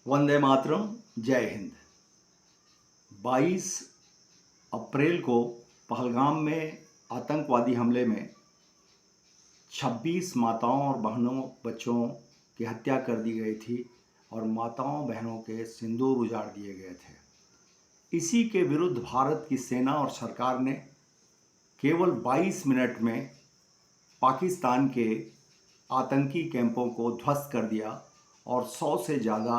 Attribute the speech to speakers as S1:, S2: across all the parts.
S1: वंदे मातरम। जय हिंद। 22 अप्रैल को पहलगाम में आतंकवादी हमले में 26 माताओं और बहनों बच्चों की हत्या कर दी गई थी और माताओं बहनों के सिंदूर उजाड़ दिए गए थे। इसी के विरुद्ध भारत की सेना और सरकार ने केवल 22 मिनट में पाकिस्तान के आतंकी कैंपों को ध्वस्त कर दिया और 100 से ज़्यादा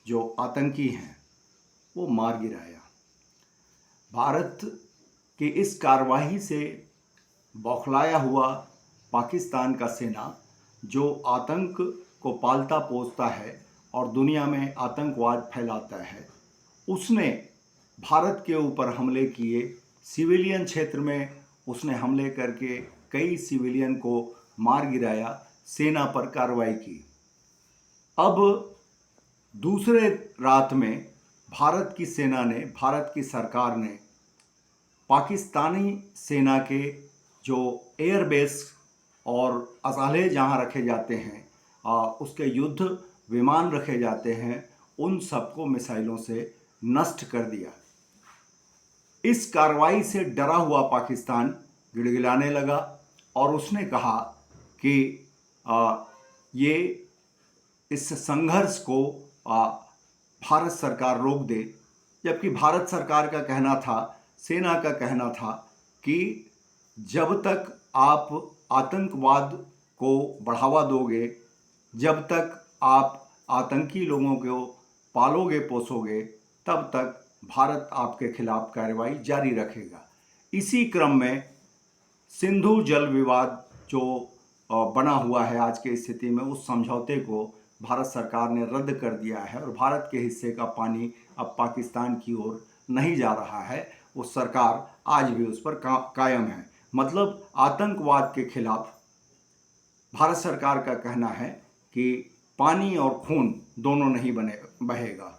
S1: जो आतंकी हैं वो मार गिराया। भारत की इस कार्रवाई से बौखलाया हुआ पाकिस्तान का सेना, जो आतंक को पालता पोसता है और दुनिया में आतंकवाद फैलाता है, उसने भारत के ऊपर हमले किए। सिविलियन क्षेत्र में उसने हमले करके कई सिविलियन को मार गिराया, सेना पर कार्रवाई की। अब दूसरे रात में भारत की सेना ने, भारत की सरकार ने पाकिस्तानी सेना के जो एयरबेस और असाले जहां रखे जाते हैं, उसके युद्ध विमान रखे जाते हैं, उन सबको मिसाइलों से नष्ट कर दिया। इस कार्रवाई से डरा हुआ पाकिस्तान गिड़गिड़ाने लगा और उसने कहा कि ये इस संघर्ष को भारत सरकार रोक दे। जबकि भारत सरकार का कहना था, सेना का कहना था कि जब तक आप आतंकवाद को बढ़ावा दोगे, जब तक आप आतंकी लोगों को पालोगे पोसोगे, तब तक भारत आपके खिलाफ कार्रवाई जारी रखेगा। इसी क्रम में सिंधु जल विवाद जो बना हुआ है आज की स्थिति में, उस समझौते को भारत सरकार ने रद्द कर दिया है और भारत के हिस्से का पानी अब पाकिस्तान की ओर नहीं जा रहा है। वो सरकार आज भी उस पर कायम है। मतलब आतंकवाद के खिलाफ भारत सरकार का कहना है कि पानी और खून दोनों नहीं बहेगा।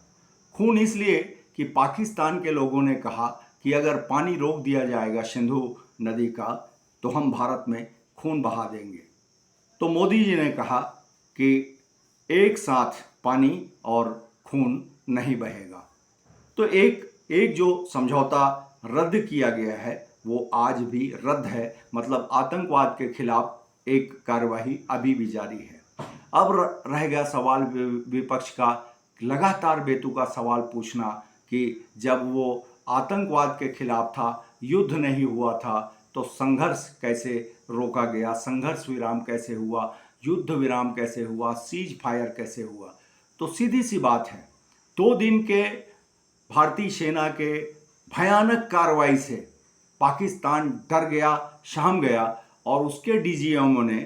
S1: खून इसलिए कि पाकिस्तान के लोगों ने कहा कि अगर पानी रोक दिया जाएगा सिंधु नदी का, तो हम भारत में खून बहा देंगे। तो मोदी जी ने कहा कि एक साथ पानी और खून नहीं बहेगा। तो एक जो समझौता रद्द किया गया है वो आज भी रद्द है। मतलब आतंकवाद के खिलाफ एक कार्यवाही अभी भी जारी है। अब रह गया सवाल विपक्ष का लगातार बेतुका सवाल पूछना कि जब वो आतंकवाद के खिलाफ था, युद्ध नहीं हुआ था, तो संघर्ष कैसे रोका गया, संघर्ष विराम कैसे हुआ, युद्ध विराम कैसे हुआ, सीज फायर कैसे हुआ। तो सीधी सी बात है, 2 दिन के भारतीय सेना के भयानक कार्रवाई से पाकिस्तान डर गया, सहम गया और उसके डीजीएमओ ने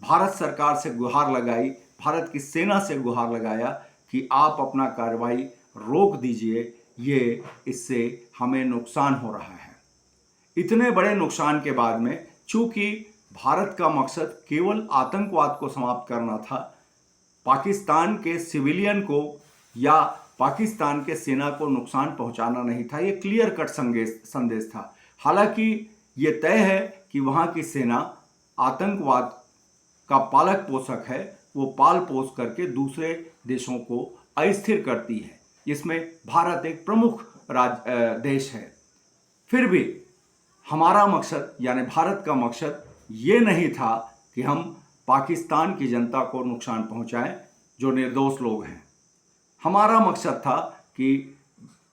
S1: भारत सरकार से गुहार लगाई, भारत की सेना से गुहार लगाया कि आप अपना कार्रवाई रोक दीजिए, ये इससे हमें नुकसान हो रहा है। इतने बड़े नुकसान के बाद में, चूंकि भारत का मकसद केवल आतंकवाद को समाप्त करना था, पाकिस्तान के सिविलियन को या पाकिस्तान के सेना को नुकसान पहुंचाना नहीं था। ये क्लियर कट संदेश था। हालांकि ये तय है कि वहां की सेना आतंकवाद का पालक पोषक है, वो पाल पोस करके दूसरे देशों को अस्थिर करती है। इसमें भारत एक प्रमुख देश है। फिर भी हमारा मकसद, यानी भारत का मकसद ये नहीं था कि हम पाकिस्तान की जनता को नुकसान पहुंचाएं, जो निर्दोष लोग हैं। हमारा मकसद था कि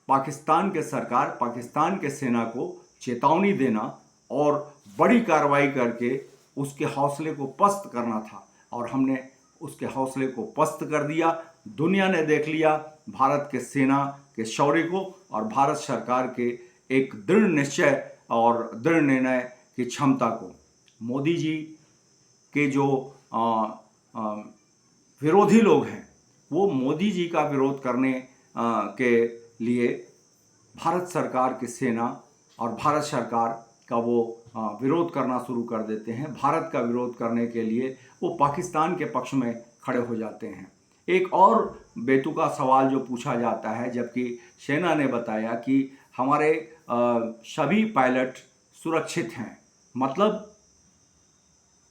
S1: पाकिस्तान के सरकार, पाकिस्तान के सेना को चेतावनी देना और बड़ी कार्रवाई करके उसके हौसले को पस्त करना था। और हमने उसके हौसले को पस्त कर दिया। दुनिया ने देख लिया भारत के सेना के शौर्य को और भारत सरकार के एक दृढ़ निश्चय और दृढ़ निर्णय की क्षमता को। मोदी जी के जो विरोधी लोग हैं, वो मोदी जी का विरोध करने के लिए भारत सरकार की सेना और भारत सरकार का वो विरोध करना शुरू कर देते हैं। भारत का विरोध करने के लिए वो पाकिस्तान के पक्ष में खड़े हो जाते हैं। एक और बेतुका सवाल जो पूछा जाता है, जबकि सेना ने बताया कि हमारे सभी पायलट सुरक्षित हैं। मतलब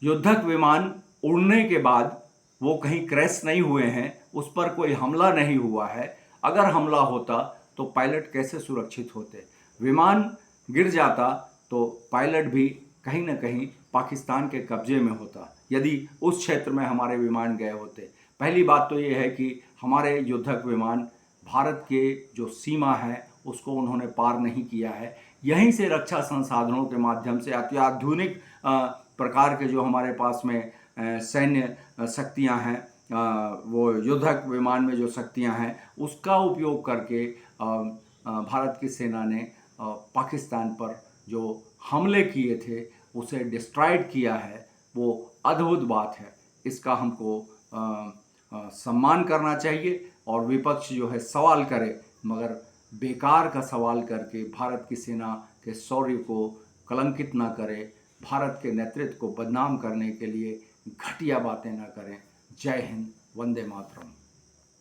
S1: युद्धक विमान उड़ने के बाद वो कहीं क्रैश नहीं हुए हैं, उस पर कोई हमला नहीं हुआ है। अगर हमला होता तो पायलट कैसे सुरक्षित होते? विमान गिर जाता तो पायलट भी कहीं ना कहीं पाकिस्तान के कब्जे में होता, यदि उस क्षेत्र में हमारे विमान गए होते। पहली बात तो ये है कि हमारे युद्धक विमान भारत के जो सीमा है उसको उन्होंने पार नहीं किया है। यहीं से रक्षा संसाधनों के माध्यम से अत्याधुनिक प्रकार के जो हमारे पास में सैन्य शक्तियां हैं, वो युद्धक विमान में जो शक्तियां हैं उसका उपयोग करके भारत की सेना ने पाकिस्तान पर जो हमले किए थे उसे डिस्ट्रॉयड किया है। वो अद्भुत बात है, इसका हमको सम्मान करना चाहिए। और विपक्ष जो है सवाल करे, मगर बेकार का सवाल करके भारत की सेना के शौर्य को कलंकित ना करे, भारत के नेतृत्व को बदनाम करने के लिए घटिया बातें ना करें। जय हिंद, वंदे मातरम।